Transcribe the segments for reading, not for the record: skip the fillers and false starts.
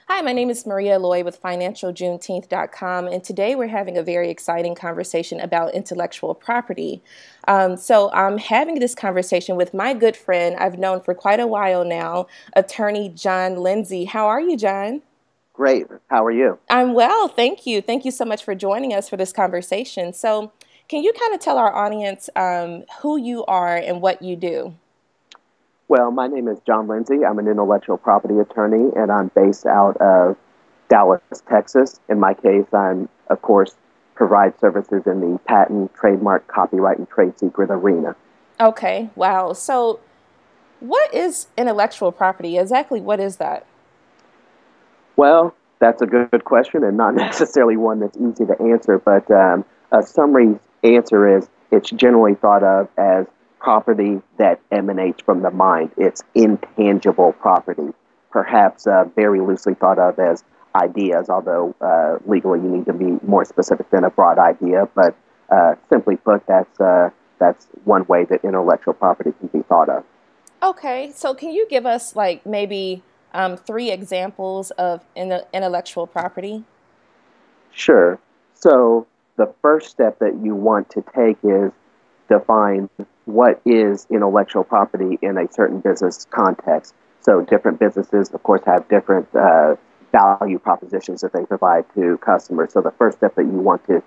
Hi, my name is Maria Loy with FinancialJuneteenth.com, and today we're having a very exciting conversation about intellectual property. So I'm having this conversation with my good friend I've known for quite a while now, attorney John Lindsay. How are you, John? Great. How are you? I'm well, thank you. Thank you so much for joining us for this conversation. So, can you kind of tell our audience who you are and what you do? Well, my name is John Lindsay. I'm an intellectual property attorney, and I'm based out of Dallas, Texas. In my case, I'm, of course, provide services in the patent, trademark, copyright, and trade secret arena. Okay, wow. So, what is intellectual property? Exactly what is that? Well, that's a good question and not necessarily one that's easy to answer, but a summary answer is it's generally thought of as property that emanates from the mind. It's intangible property, perhaps very loosely thought of as ideas, although legally you need to be more specific than a broad idea. But simply put, that's one way that intellectual property can be thought of. Okay, so can you give us like maybe three examples of intellectual property? Sure. So the first step that you want to take is define what is intellectual property in a certain business context. So different businesses, of course, have different value propositions that they provide to customers. So the first step that you want to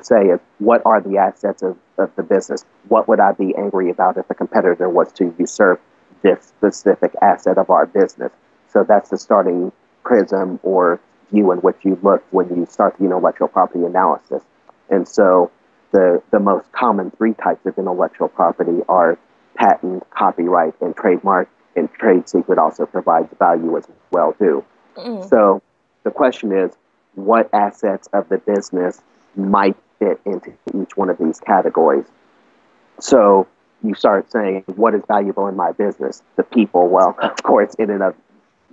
say is, what are the assets of the business? What would I be angry about if a competitor was to usurp this specific asset of our business? So that's the starting prism or view in which you look when you start the intellectual property analysis. And so the most common three types of intellectual property are patent, copyright, and trademark, and trade secret also provides value as well too. Mm, So the question is, what assets of the business might fit into each one of these categories? So you start saying, what is valuable in my business? The people. Well, of course, in and of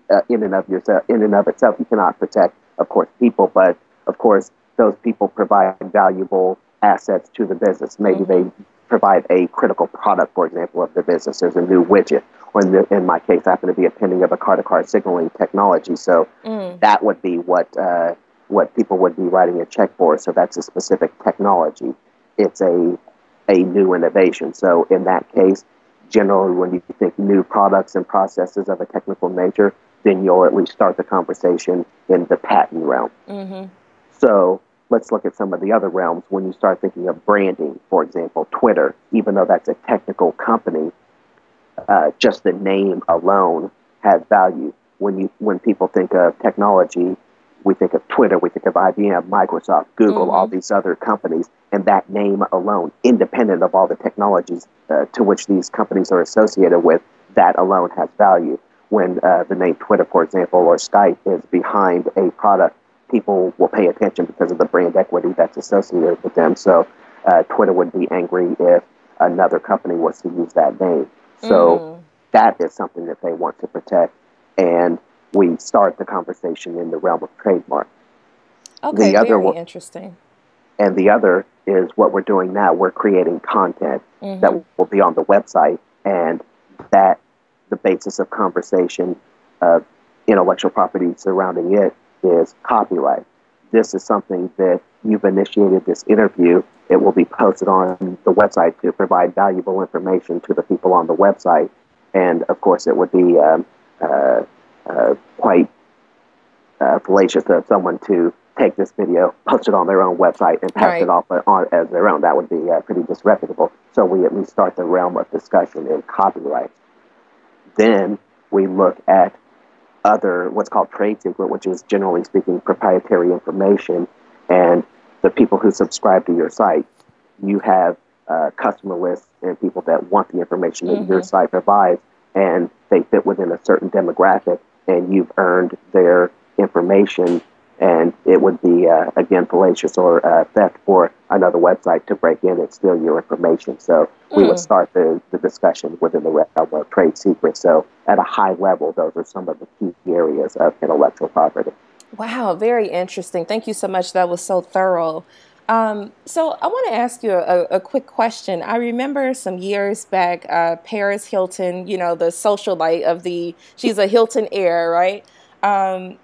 itself, you cannot protect, of course, people, but of course, those people provide valuable assets to the business. Maybe they mm-hmm, provide a critical product, for example, of the business. There's a new widget, or in my case, I happen to be a pending of a car-to-car signaling technology. So mm, that would be what people would be writing a check for. So that's a specific technology. It's a new innovation. So in that case, generally, when you think new products and processes of a technical nature, then you'll at least start the conversation in the patent realm. mm-hmm, So let's look at some of the other realms. When you start thinking of branding, for example, Twitter, even though that's a technical company, just the name alone has value. When people think of technology, we think of Twitter, we think of IBM, Microsoft, Google, all mm-hmm, these other companies, and that name alone, independent of all the technologies to which these companies are associated with, that alone has value. When the name Twitter, for example, or Skype is behind a product, people will pay attention because of the brand equity that's associated with them. So Twitter would be angry if another company was to use that name. So mm. that is something that they want to protect. And we start the conversation in the realm of trademark. Okay, The other very interesting. and the other is what we're doing now. We're creating content that Mm-hmm, will be on the website, and that the basis of conversation of intellectual property surrounding it is copyright. This is something that you've initiated this interview. It will be posted on the website to provide valuable information to the people on the website. And of course, it would be quite fallacious of someone to take this video, post it on their own website, and pass it right. off on as their own. That would be pretty disreputable. So we at least start the realm of discussion in copyright. Then we look at other what's called trade secret, which is generally speaking proprietary information, and the people who subscribe to your site. You have customer lists and people that want the information that your Mm-hmm, site provides, and they fit within a certain demographic, and you've earned their information. And it would be, again, fallacious or theft for another website to break in and steal your information. So we would mm. start the discussion within the realm of trade secrets. So at a high level, those are some of the key areas of intellectual property. Wow, very interesting. Thank you so much. That was so thorough. So I want to ask you a quick question. I remember some years back, Paris Hilton, you know, the socialite of the, she's a Hilton heir, right? Um,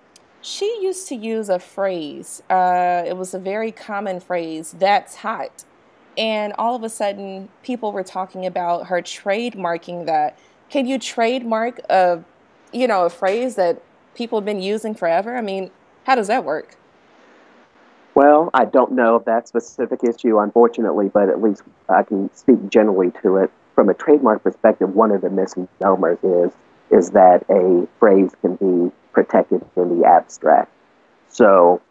She used to use a phrase. It was a very common phrase, "That's hot." And all of a sudden, people were talking about her trademarking that. Can you trademark a phrase that people have been using forever? I mean, how does that work? Well, I don't know of that specific issue, unfortunately, but at least I can speak generally to it. From a trademark perspective, one of the misnomers is that a phrase can be protected in the abstract. So,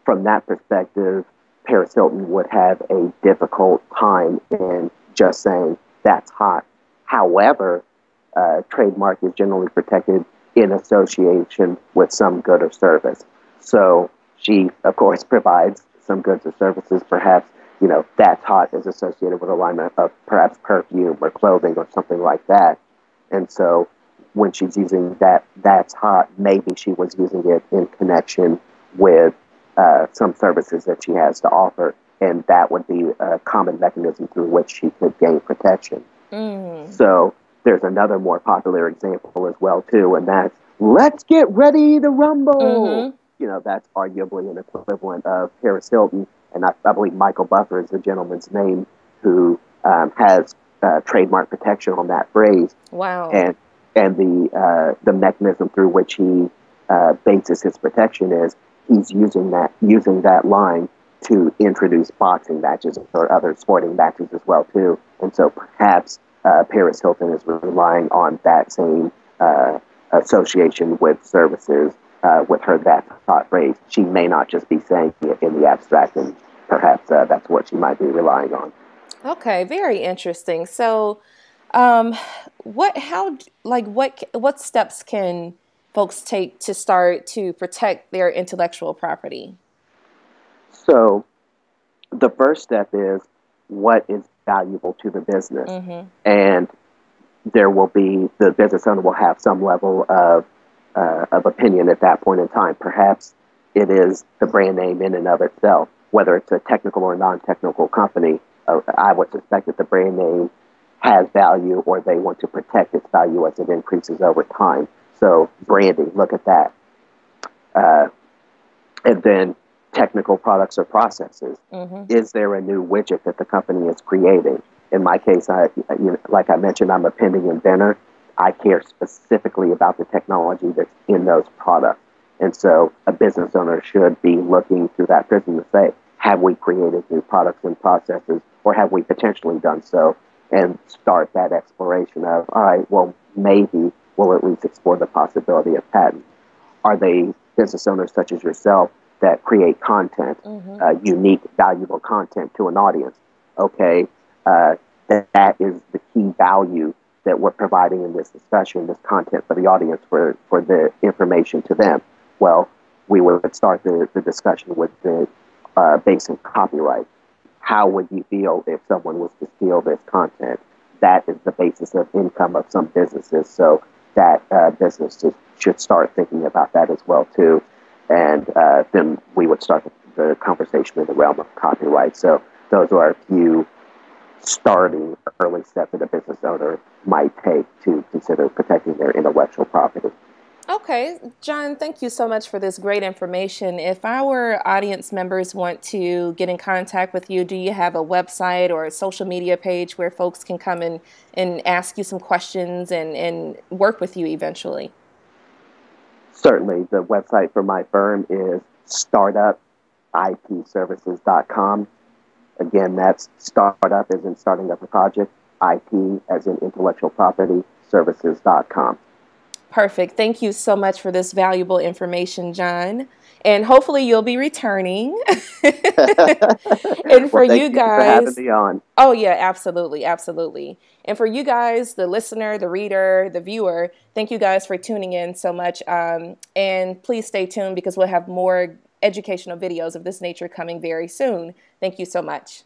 from that perspective, Paris Hilton would have a difficult time in just saying that's hot. However, trademark is generally protected in association with some good or service. So she, of course, provides some goods or services. Perhaps, that's hot is associated with a line of perhaps perfume or clothing or something like that. And so when she's using that's hot, maybe she was using it in connection with some services that she has to offer. And that would be a common mechanism through which she could gain protection. Mm. So there's another more popular example as well too, and that's "Let's get ready to rumble." Mm-hmm. That's arguably an equivalent of Paris Hilton, and I believe Michael Buffer is the gentleman's name who has trademark protection on that phrase, Wow. and the mechanism through which he bases his protection is he's using that line to introduce boxing matches or other sporting matches as well too, and so perhaps Paris Hilton is relying on that same association with services with her that thought phrase. She may not just be saying it in the abstract, and perhaps that's what she might be relying on. Okay, very interesting. So, um, what steps can folks take to start to protect their intellectual property? So the first step is what is valuable to the business, Mm-hmm. and the business owner will have some level of opinion at that point in time. Perhaps it is the brand name in and of itself, whether it's a technical or non-technical company. I would suspect that the brand name has value, or they want to protect its value as it increases over time. So branding, look at that. Uh, and then technical products or processes. Mm-hmm. Is there a new widget that the company is creating? In my case, like I mentioned, I'm a pending inventor. I care specifically about the technology that's in those products. And so a business owner should be looking through that prism to say, have we created new products and processes, or have we potentially done so? And start that exploration of, all right, well, maybe we'll at least explore the possibility of patent. Are they business owners such as yourself that create content, Mm-hmm. unique, valuable content to an audience? Okay, uh, that is the key value that we're providing in this discussion, this content for the audience, for the information to them. Well, we would start the discussion with the basic copyright. How would you feel if someone was to steal this content? That is the basis of income of some businesses. So that businesses should start thinking about that as well too. And then we would start the conversation in the realm of copyright. So those are a few starting early steps that a business owner might take to consider protecting their intellectual property. Okay, John, thank you so much for this great information. If our audience members want to get in contact with you, do you have a website or a social media page where folks can come and ask you some questions and work with you eventually? Certainly, the website for my firm is startupipservices.com. Again, that's startup as in starting up a project, IP as in intellectual property, services.com. Perfect. Thank you so much for this valuable information, John. And hopefully you'll be returning. And for Well, thank you you for having guys, me on. oh, yeah, absolutely. Absolutely. And for you guys, the listener, the reader, the viewer, thank you guys for tuning in so much. And please stay tuned because we'll have more educational videos of this nature coming very soon. Thank you so much.